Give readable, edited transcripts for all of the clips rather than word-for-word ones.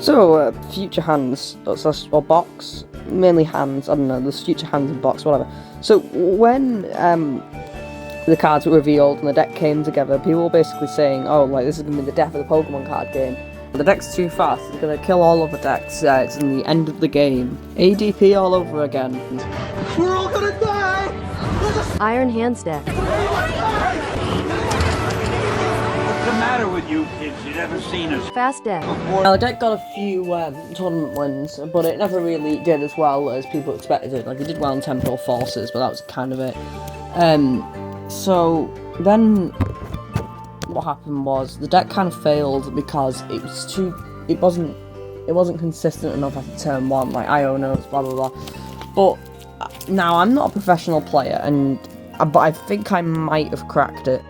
So, future hands, or box, mainly hands, I don't know, there's future hands and box, whatever. So, when the cards were revealed and the deck came together, people were basically saying, oh, like, this is going to be the death of the Pokemon card game. The deck's too fast, it's going to kill all of the decks, it's in the end of the game. ADP all over again. We're all gonna die! Iron Hands deck. What's the matter with you kids? You never seen us Fast deck. before. Now, the deck got a few tournament wins, but it never really did as well as people expected it. Like, it did well in Temporal Forces, but that was kind of it. So then what happened was the deck kind of failed because it wasn't consistent enough after turn one, like Ionos, blah blah blah. But now I'm not a professional player, but I think I might have cracked it.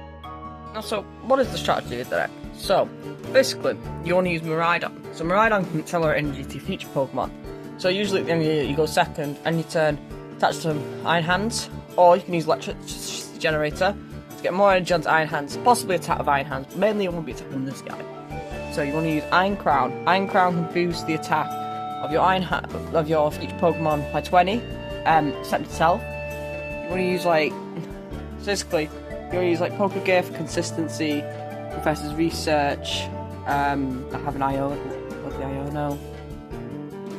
Now, so what is the strategy of the deck? So basically, you want to use Miraidon. So Miraidon can accelerate energy to future Pokemon. So usually at the end of the year, you go second, and you turn attach to Iron Hands, or you can use Electricity Generator to get more energy onto Iron Hands, possibly attack with Iron Hands, but mainly you won't be attacking this guy. So you want to use Iron Crown. Iron Crown can boost the attack of your future Pokemon by 20, except itself. You want to use basically, you want to use like Poké Gear for consistency, Professor's Research. I have an Iono.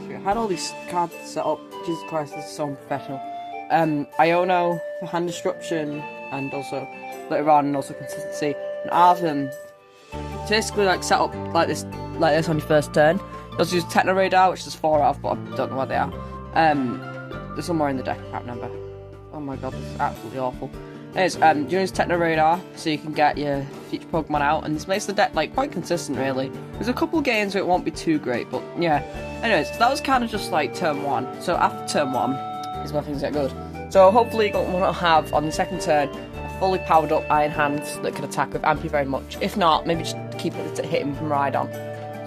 I had all these cards set up. Jesus Christ, this is so unprofessional. Iono for hand disruption, and also later on, and also consistency. And Arvin, basically like set up like this on your first turn. You also use Techno Radar, which there's 4 of, but I don't know what they are. There's somewhere in the deck, I can't remember. Oh my god, this is absolutely awful. Anyways, you use Techno Radar so you can get your future Pokemon out, and this makes the deck like quite consistent really. There's a couple games where it won't be too great, but yeah. Anyways, so that was kind of just like turn 1. So after turn 1 is where things get good. So hopefully you're going to have on the second turn a fully powered up Iron Hands that can attack with Ampy very much. If not, maybe just keep it to hit him from Rhydon.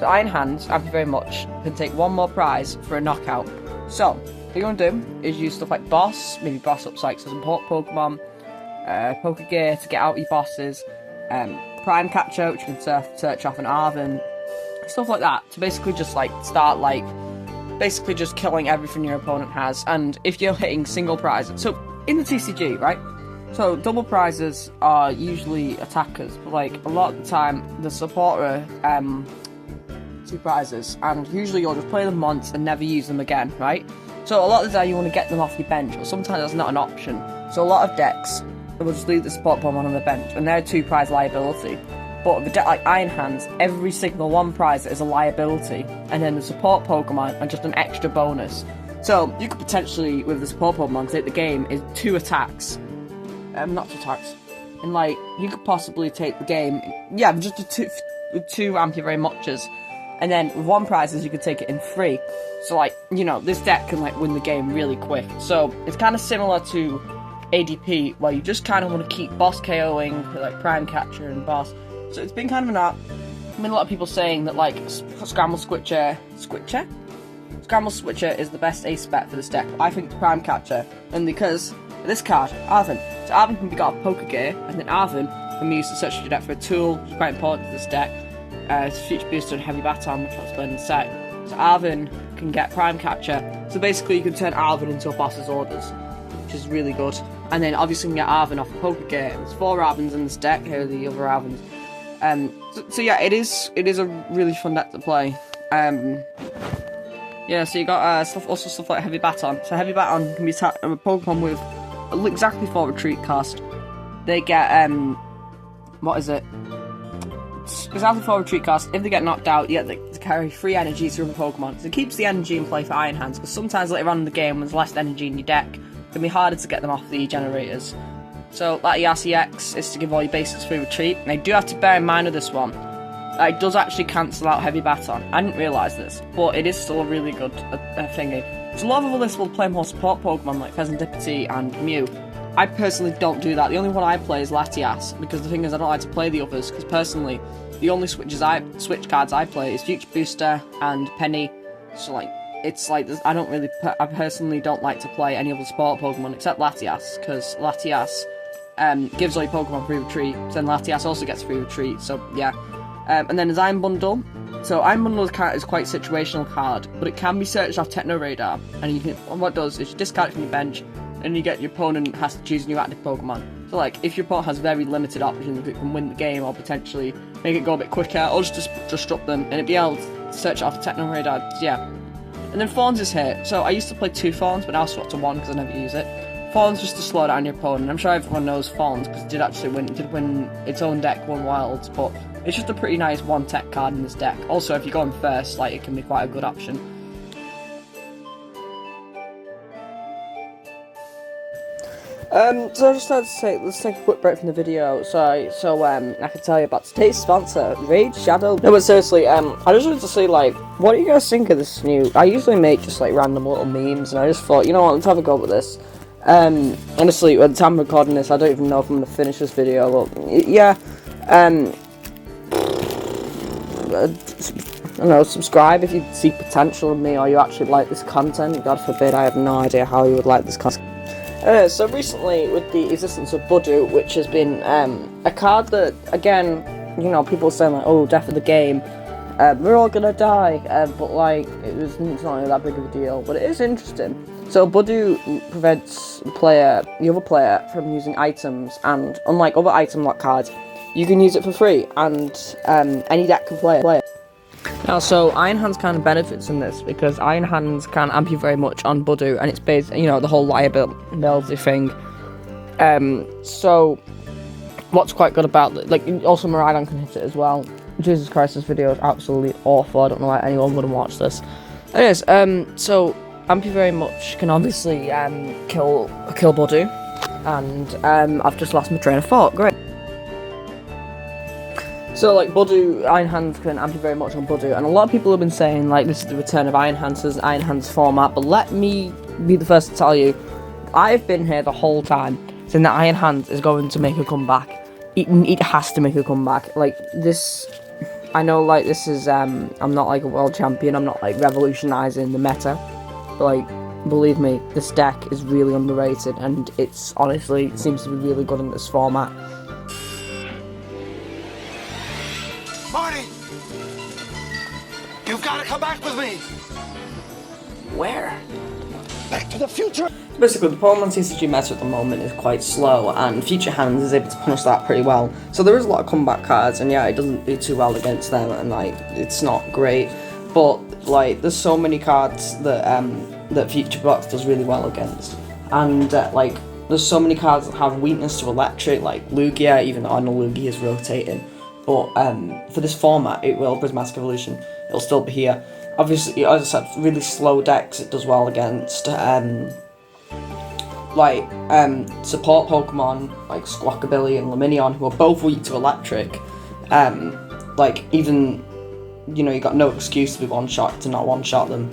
So Iron Hands, Ampy very much, can take 1 more prize for a knockout. So what you want to do is use stuff like Boss, maybe Boss up like some Pokemon, Poké Gear to get out your bosses, Prime Catcher, which you can search off an Arvin, stuff like that, to basically just like start like basically just killing everything your opponent has. And if you're hitting single prizes, so in the TCG, right, so double prizes are usually attackers, but like a lot of the time the supporter 2 prizes, and usually you'll just play them once and never use them again, right? So a lot of the time you want to get them off your bench, but sometimes that's not an option. So a lot of decks will just leave the support Pokemon on the bench, and they're a 2 prize liability. But with a deck like Iron Hands, every single 1 prize is a liability, and then the support Pokemon are just an extra bonus. So you could potentially, with the support Pokemon, take the game is 2 attacks. Not 2 attacks. And like, you could possibly take the game, yeah, just with 2 Ampy Very Muches. And then with 1 prizes, you could take it in 3. So like, you know, this deck can like win the game really quick. So it's kind of similar to ADP, where you just kind of want to keep boss KOing, like Prime Catcher and boss. So it's been kind of an art. I mean, a lot of people saying that like Scramble Switcher is the best ace bet for this deck. I think it's Prime Catcher, and because this card, Arvin. So Arvin can be got off Poké Gear, and then Arvin can be used to search your deck for a tool, which is quite important to this deck. It's a future booster and heavy baton, which I'll explain in a sec. So Arvin can get Prime Catcher. So basically, you can turn Arvin into a boss's orders, which is really good. And then obviously you can get Arvin off of Poké Gear. There's 4 Arvins in this deck. Here are the other Arvins. So yeah, it is a really fun deck to play. Yeah, so you got stuff like Heavy Baton. So Heavy Baton can be attacked with a Pokemon with exactly 4 retreat cost. They get what is it? Exactly 4 retreat cost. If they get knocked out, you get to carry 3 energy through the Pokemon. So it keeps the energy in play for Iron Hands, because sometimes later on in the game, when there's less energy in your deck, it can be harder to get them off the generators. So Latias EX is to give all your basics free retreat. Now you do have to bear in mind with this one, it does actually cancel out Heavy Baton. I didn't realise this, but it is still a really good thingy. So a lot of others will play more support Pokemon like Pheasantipity and Mew. I personally don't do that. The only one I play is Latias, because the thing is I don't like to play the others, because personally the only switch cards I play is Future Booster and Penny. So like, it's like, I personally don't like to play any other support Pokemon except Latias, because Latias gives all your Pokemon free retreat, then Latias also gets free retreat, so yeah. And then his Iron Bundle, So Iron Bundle's card is quite a situational card, but it can be searched off Techno Radar, and you can, what it does is you discard it from your bench, and you get your opponent has to choose a new active Pokemon. So like, if your opponent has very limited options, it can win the game or potentially make it go a bit quicker, or just disrupt them, and it'd be able to search it off Techno Radar, yeah. And then Fawns is here. So I used to play 2 Fawns, but now I swapped to 1 because I never use it. Fawns just to slow down your opponent. I'm sure everyone knows Fawns because it did actually win. It did win its own deck, won Wilds, but it's just a pretty nice 1-tech card in this deck. Also, if you're going first, like, it can be quite a good option. So I just had to say, let's take a quick break from the video, so I can tell you about today's sponsor, Raid Shadow. No, but seriously, I just wanted to say, like, what do you guys think of this new? I usually make just like random little memes, and I just thought, you know what, let's have a go with this. Honestly, at the time of recording this, I don't even know if I'm gonna finish this video, but yeah, I don't know, subscribe if you see potential in me or you actually like this content. God forbid, I have no idea how you would like this content. So recently, with the existence of Budu, which has been a card that, again, you know, people saying like, oh, death of the game, we're all gonna die, but like, it's not really that big of a deal, but it is interesting. So Budu prevents the other player from using items, and unlike other item lock cards, you can use it for free, and any deck can play it. Now, so Iron Hands kind of benefits in this because Iron Hands can amp you very much on Budu, and it's based, you know, the whole liability thing. So what's quite good about it, like, also Miraidon can hit it as well. Jesus Christ, this video is absolutely awful. I don't know why anyone wouldn't watch this. Anyways, so amp you very much can obviously kill Budu, and I've just lost my train of thought. Great. So, like, Budu, Iron Hands can amp you very much on Budu, and a lot of people have been saying, like, this is the return of Iron Hands as Iron Hands format, but let me be the first to tell you, I've been here the whole time saying that Iron Hands is going to make a comeback. It has to make a comeback. Like, this, I know, like, this is, I'm not, like, a world champion, I'm not, like, revolutionising the meta, but, like, believe me, this deck is really underrated, and it's, honestly, seems to be really good in this format. Marty! You've got to come back with me! Where? Back to the future! Basically, the Pokemon TCG meta at the moment is quite slow, and Future Hands is able to punish that pretty well. So there is a lot of comeback cards, and yeah, it doesn't do too well against them, and like, it's not great. But like, there's so many cards that that Future Box does really well against, and like, there's so many cards that have weakness to electric, like Lugia, even though I know Lugia is rotating. But for this format, it will, Prismatic Evolution, it'll still be here. Obviously, as I said, really slow decks it does well against, support Pokemon, like Squawkabilly and Luminion, who are both weak to electric. Like, even, you know, you got no excuse to be to not one-shot them.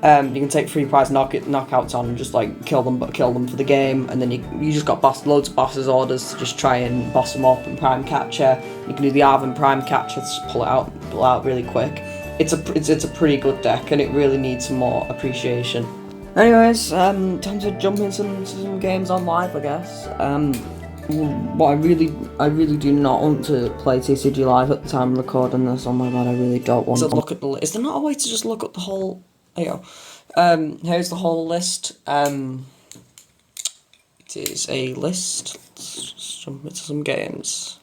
You can take free prize knockouts on and just like kill them for the game, and then you just got loads of bosses orders to just try and boss them up and prime capture. You can do the Arven prime capture to just pull it out really quick. It's a pretty good deck, and it really needs some more appreciation. Anyways, time to jump into some games on live, I guess. But I really do not want to play TCG live at the time of recording this. Oh my god, I really don't want to look at the list. Is there not a way to just look at the whole? There you go. Here's the whole list. It is a list. Let's jump into some games.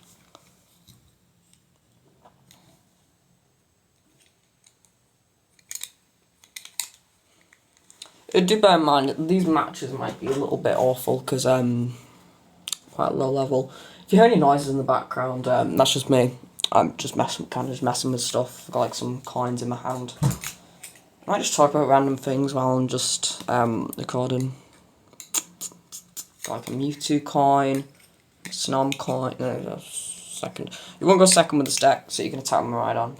Do bear in mind that these matches might be a little bit awful because quite low level. If you hear any noises in the background, that's just me. I'm just messing with stuff. I've got like some coins in my hand. I might just talk about random things while I'm just recording. Like a Mewtwo coin, a Snom coin. No, second. You won't go second with this deck, so you can attack them right on.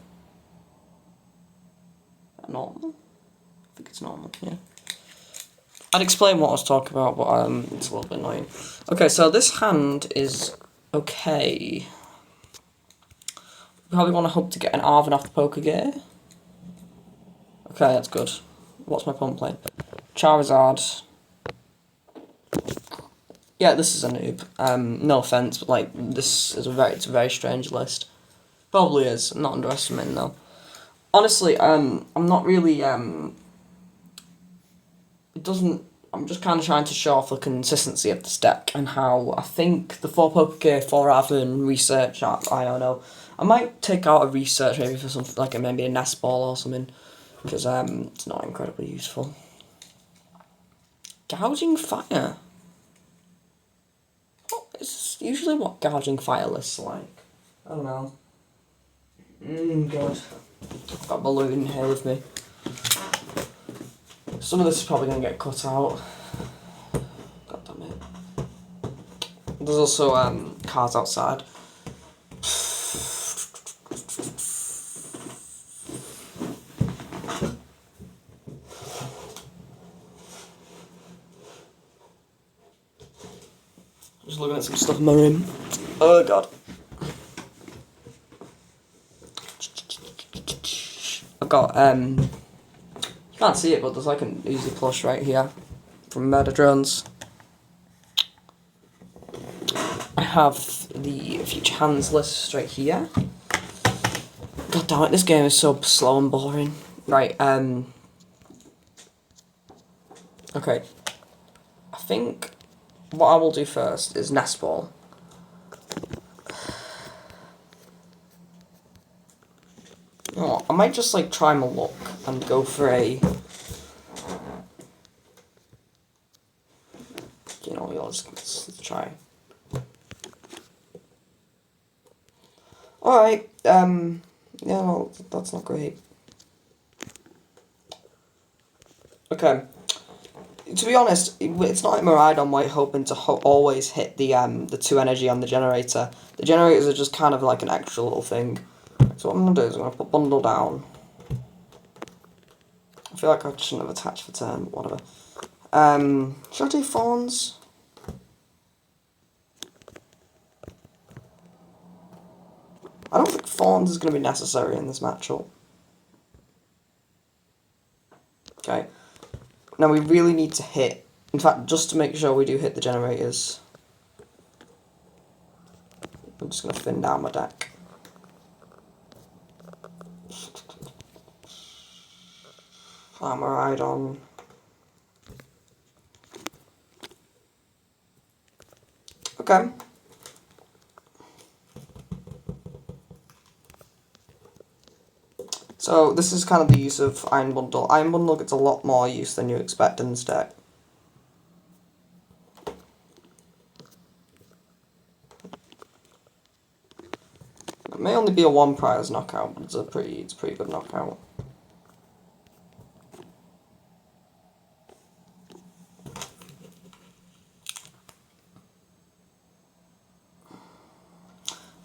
Normal? I think it's normal, yeah. I'd explain what I was talking about, but it's a little bit annoying. Okay, so this hand is okay. We probably want to hope to get an Arven off the poker gear. Okay, that's good. What's my opponent playing? Charizard. Yeah, this is a noob. No offense, but like, this is it's a very strange list. Probably is. I'm not underestimating though. honestly, I'm not really, it doesn't, I'm just kind of trying to show off the consistency of this deck and how I think the 4 Poké 4 rather than research, I don't know. I might take out a research maybe for something like maybe a nest ball or something, because it's not incredibly useful. Gouging Fire. What is usually what Gouging Fire lists like? I don't know. God. I've got a balloon here with me. Some of this is probably going to get cut out. God damn it. There's also cars outside. Just looking at some stuff in my room. Oh god. I've got you can't see it, but there's like an easy plush right here from Murder Drones. I have the Future Hands list right here. God damn it, this game is so slow and boring. Right, okay. I think what I will do first is Nest Ball. Oh, I might just like try my luck and go for a, you know, let's try. Alright, yeah, well, that's not great. Okay. To be honest, it's not like Miraidon White hoping to always hit the 2 energy on the generator. The generators are just kind of like an extra little thing. So what I'm going to do is I'm going to put Bundle down. I feel like I shouldn't have attached for turn, but whatever. Should I do Fawns? I don't think Fawns is going to be necessary in this matchup. Okay. Now we really need to hit, in fact, just to make sure we do hit the generators. I'm just going to thin down my deck. Miraidon. Okay. So this is kind of the use of Iron Bundle. Iron Bundle gets a lot more use than you expect in this deck. It may only be a 1 prize knockout, but it's a pretty good knockout.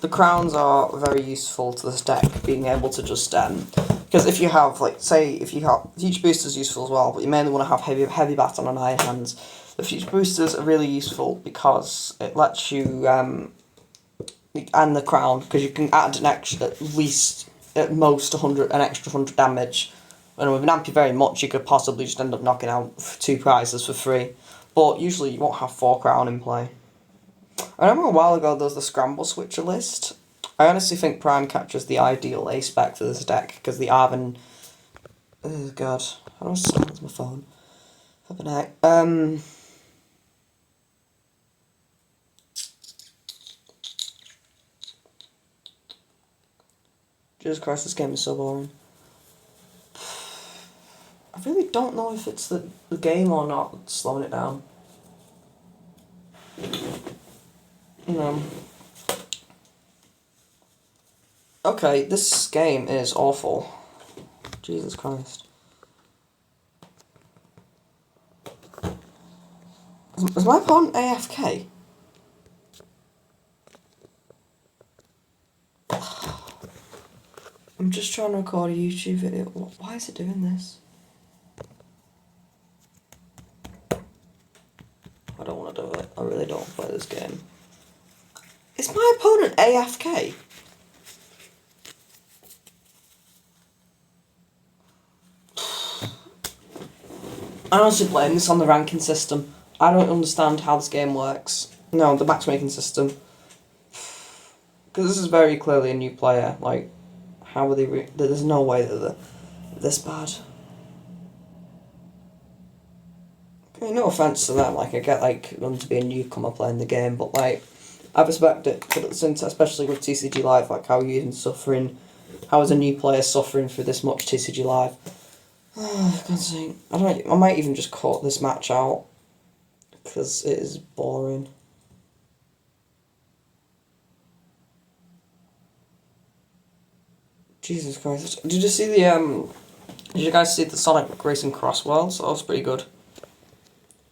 The crowns are very useful to this deck, being able to just because if you have like future booster is useful as well, but you mainly want to have heavy bat on iron hands. The future boosters are really useful because it lets you and the crown, because you can add an extra, at least at most an extra 100 damage. And with an Ampy very much, you could possibly just end up knocking out 2 prizes for free. But usually you won't have 4 crown in play. I remember a while ago there was the Scramble Switcher list. I honestly think Prime Catcher's the ideal A-spec for this deck, because the Arven... Oh god, how do I silence my phone? Flippin' heck. Jesus Christ, this game is so boring. I really don't know if it's the game or not that's slowing it down. Okay, this game is awful. Jesus Christ. Is my opponent AFK? I'm just trying to record a YouTube video. Why is it doing this? I don't want to do it. I really don't play this game. Is my opponent AFK? I honestly blame this on the ranking system. I don't understand how this game works. No, the matchmaking system. Because this is very clearly a new player. Like, How are they? There's no way that they're this bad. Okay, no offense to them. Like I get like them to be a newcomer playing the game, but like I respect it. But since especially with TCG Live, like how are you even suffering? How is a new player suffering through this much TCG Live? Oh, God's sake. I might even just cut this match out because it is boring. Jesus Christ! Did you see the Did you guys see the Sonic Racing Cross Worlds? That was pretty good.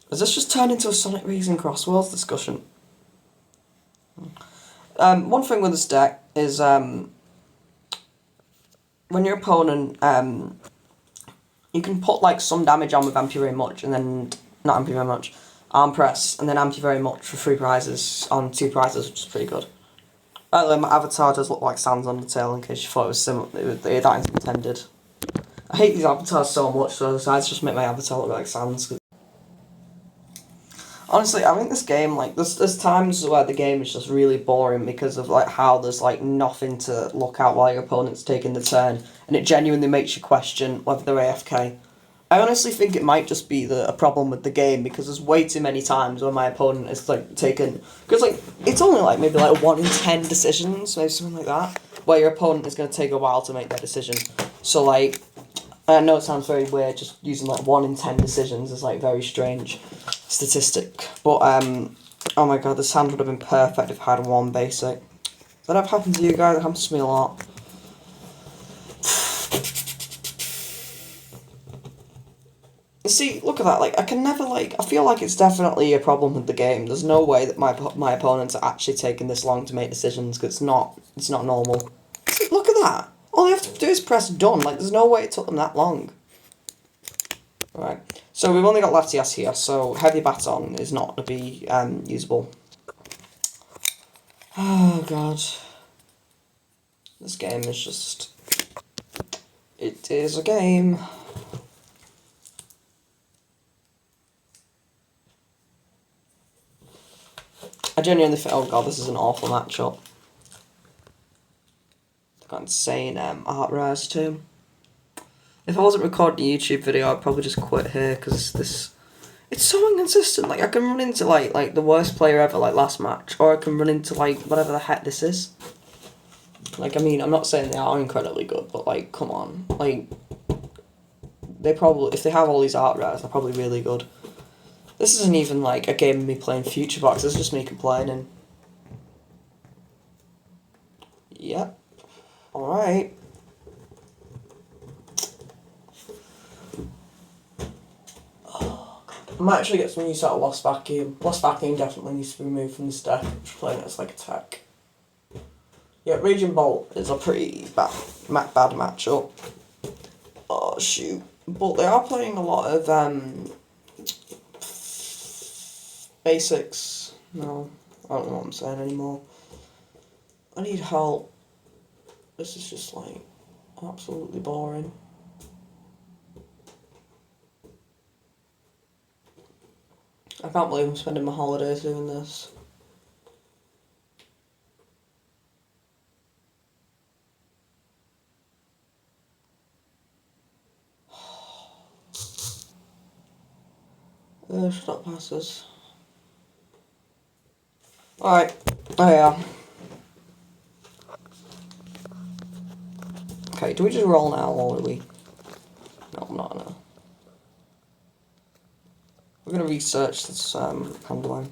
Has this just turned into a Sonic Racing Cross Worlds discussion? One thing with this deck is when your opponent you can put like some damage on with Amp You Very Much and then not Amp You Very Much, Arm Press and then Amp You Very Much for 3 prizes on 2 prizes, which is pretty good. By the way, my avatar does look like Sans on the tail in case you thought it was similar. That is intended. I hate these avatars so much, so I decided to just make my avatar look like Sans. Honestly, I think this game, like, there's times where the game is just really boring because of, like, how there's, like, nothing to look at while your opponent's taking the turn, and it genuinely makes you question whether they're AFK. I honestly think it might just be a problem with the game, because there's way too many times where my opponent is, like, taken... Because, like, it's only, like, maybe, like, 1 in 10 decisions, maybe something like that, where your opponent is going to take a while to make their decision. So, like, I know it sounds very weird, just using, like, 1 in 10 decisions is, like, very strange statistic, but oh my god, this hand would have been perfect if I had 1 basic. Does that have happened to you guys? It happens to me a lot. You see, look at that, like, I can never, like, I feel like it's definitely a problem with the game. There's no way that my opponents are actually taking this long to make decisions, because it's not normal. See, look at that! All they have to do is press done, like, there's no way it took them that long. Right, so we've only got Latias here, so Heavy Baton is not to be usable. Oh god. This game is just... It is a game. I genuinely feel, oh god, this is an awful matchup. I've got insane art rares too. If I wasn't recording a YouTube video, I'd probably just quit here, because this... It's so inconsistent, like, I can run into, like the worst player ever, like, last match, or I can run into, like, whatever the heck this is. Like, I mean, I'm not saying they are incredibly good, but, like, come on. Like, they probably, if they have all these art rares, they're probably really good. This isn't even, like, a game of me playing Future Box, this is just me complaining. Yep. Alright. I might actually get some use out of Lost Vacuum. Lost Vacuum definitely needs to be removed from this deck. I'm just playing it as like attack. Yeah, Raging Bolt is a pretty bad matchup. Oh shoot. But they are playing a lot of basics. No, I don't know what I'm saying anymore. I need help. This is just like absolutely boring. I can't believe I'm spending my holidays doing this. Stop passes. Alright, there we are. Okay, do we just roll now or do we? No, I'm not now. We're gonna research this hand line.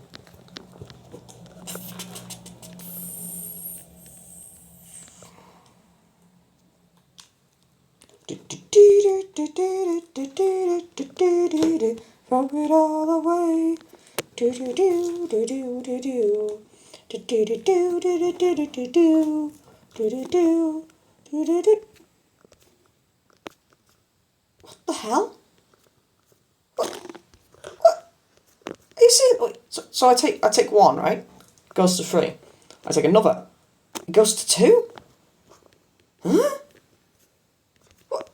Rock it all the way. Do do do do do do do. Do do do do do do do do do. Do do do do do do. What the hell? What? Are you serious? Wait, so I take 1, right? It goes to 3. I take another. It goes to 2? Huh? What?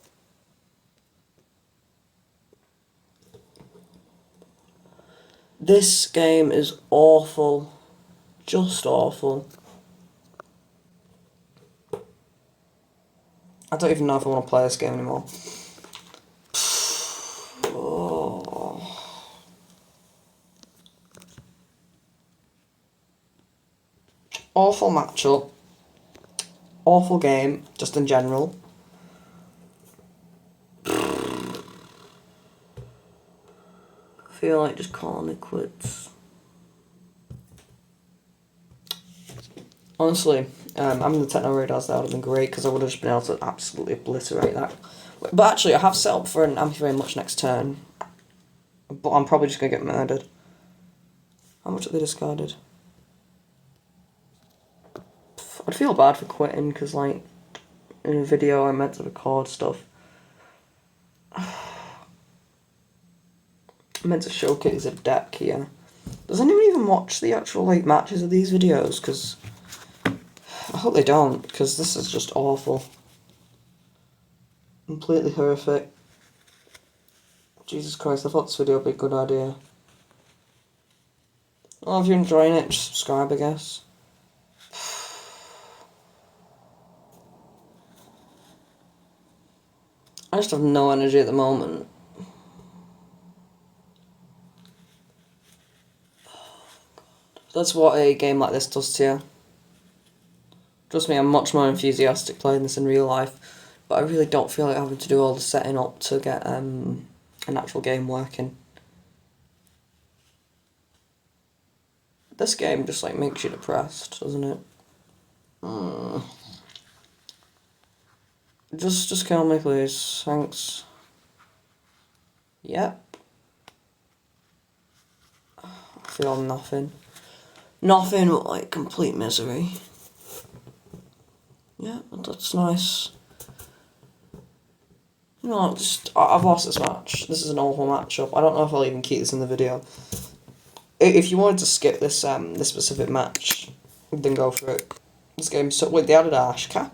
This game is awful. Just awful. I don't even know if I want to play this game anymore. Oh. Awful matchup. Awful game, just in general. I feel like just calling it quits. Honestly, having the techno radars there would have been great because I would have just been able to absolutely obliterate that. But actually, I have set up for an Thank you very much next turn. But I'm probably just going to get murdered. How much have they discarded? I'd feel bad for quitting because, like, in a video I meant to record stuff. I meant to showcase a deck here. Does anyone even watch the actual, like, matches of these videos? Because I hope they don't, because this is just awful. Completely horrific. Jesus Christ, I thought this video would be a good idea. Well, if you're enjoying it, just subscribe, I guess. I just have no energy at the moment. That's what a game like this does to you. Trust me, I'm much more enthusiastic playing this in real life, but I really don't feel like having to do all the setting up to get an actual game working. This game just like makes you depressed, doesn't it? Just kill me, please. Thanks. Yep. I feel nothing. Nothing but like complete misery. Yeah, that's nice. You know, I've lost this match. This is an awful matchup. I don't know if I'll even keep this in the video. If you wanted to skip this this specific match, then go for it. This game's so... Wait, they added a hash cap?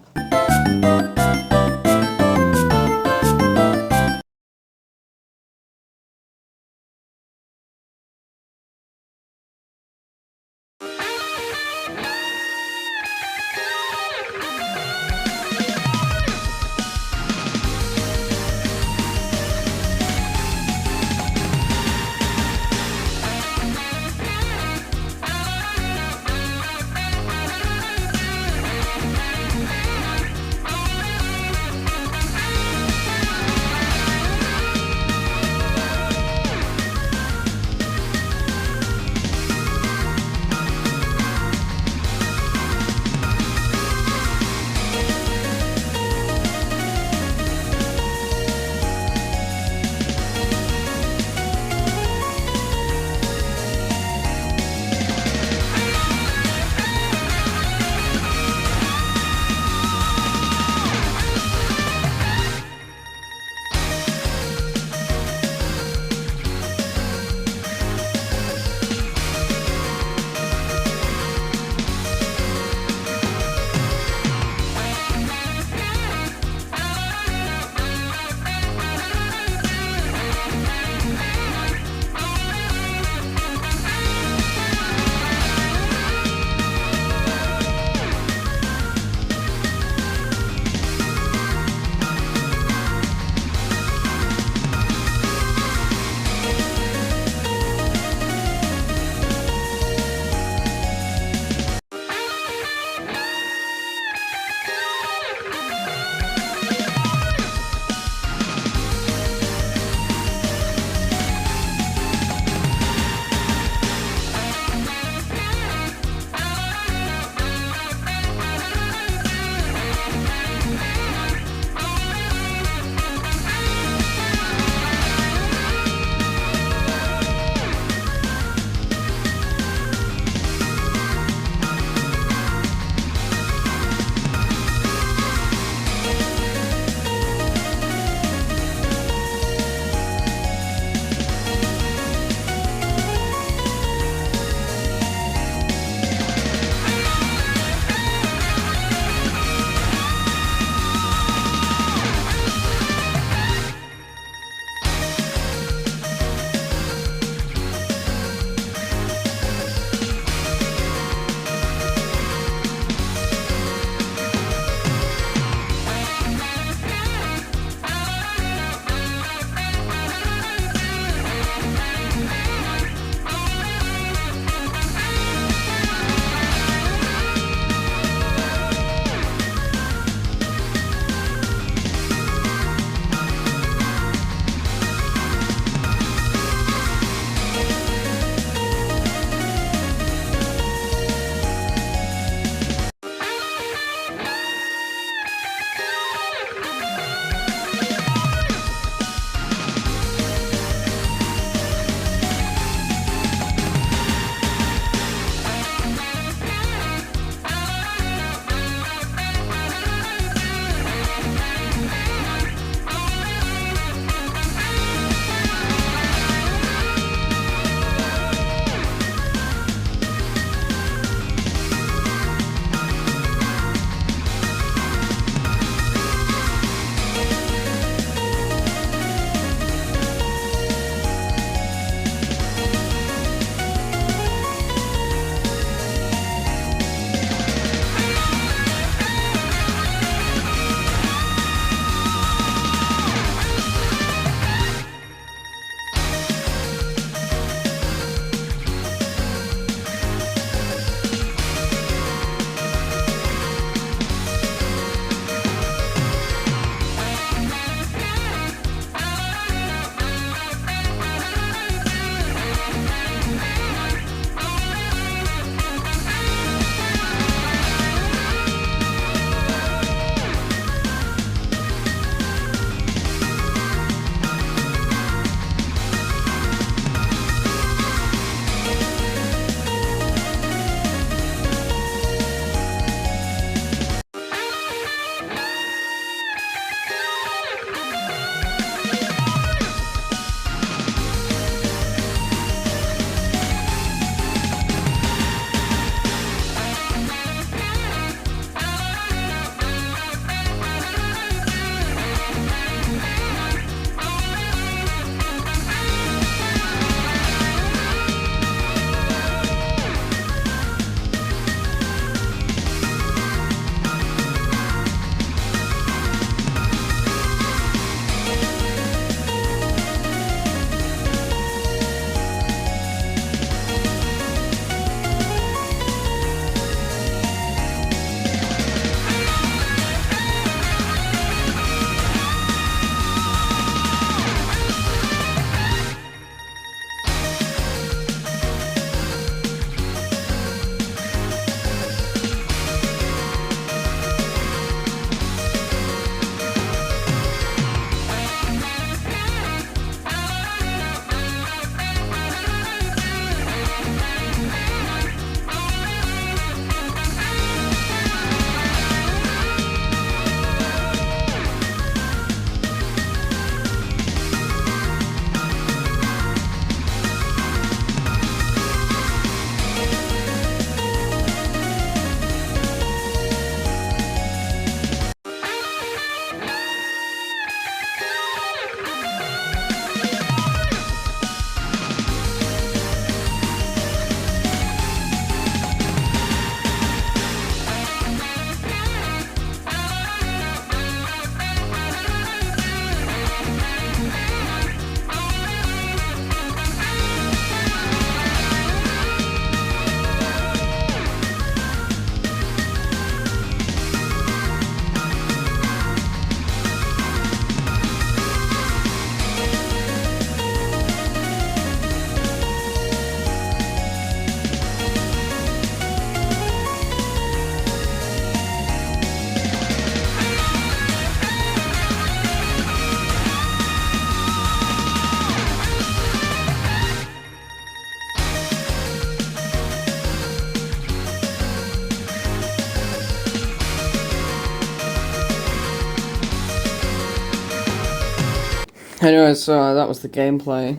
Anyway, so that was the gameplay.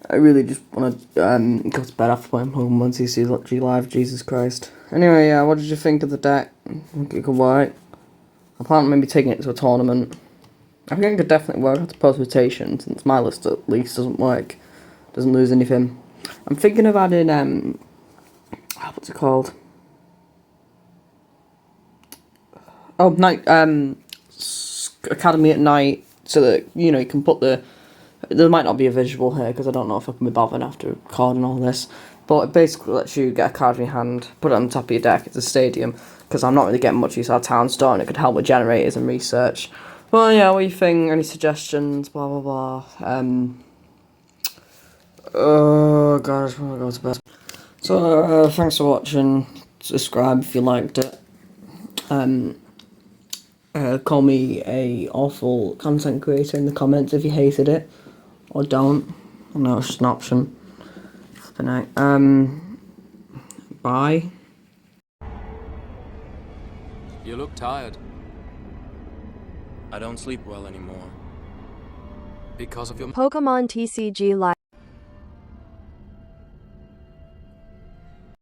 I really just want to go to bed after playing Pokemon TCG Live. Jesus Christ. Anyway, yeah, what did you think of the deck? Think it could work? I plan on maybe taking it to a tournament. I think it could definitely work after post-rotation, since my list at least doesn't work. Doesn't lose anything. I'm thinking of adding, what's it called? Oh, night, Academy at night, so that, you know, you can put the... There might not be a visual here, because I don't know if I can be bothered after recording all this. But it basically lets you get a card in your hand, put it on the top of your deck. It's a stadium, because I'm not really getting much use out of Town Store, and it could help with generators and research. Well, yeah, what do you think? Any suggestions? Blah, blah, blah. Oh, God, I just want to go to bed. So, thanks for watching. Subscribe if you liked it. Call me a awful content creator in the comments if you hated it. Or don't. I know it's just an option. Good night. Bye. You look tired. I don't sleep well anymore. Because of your Pokemon TCG Live.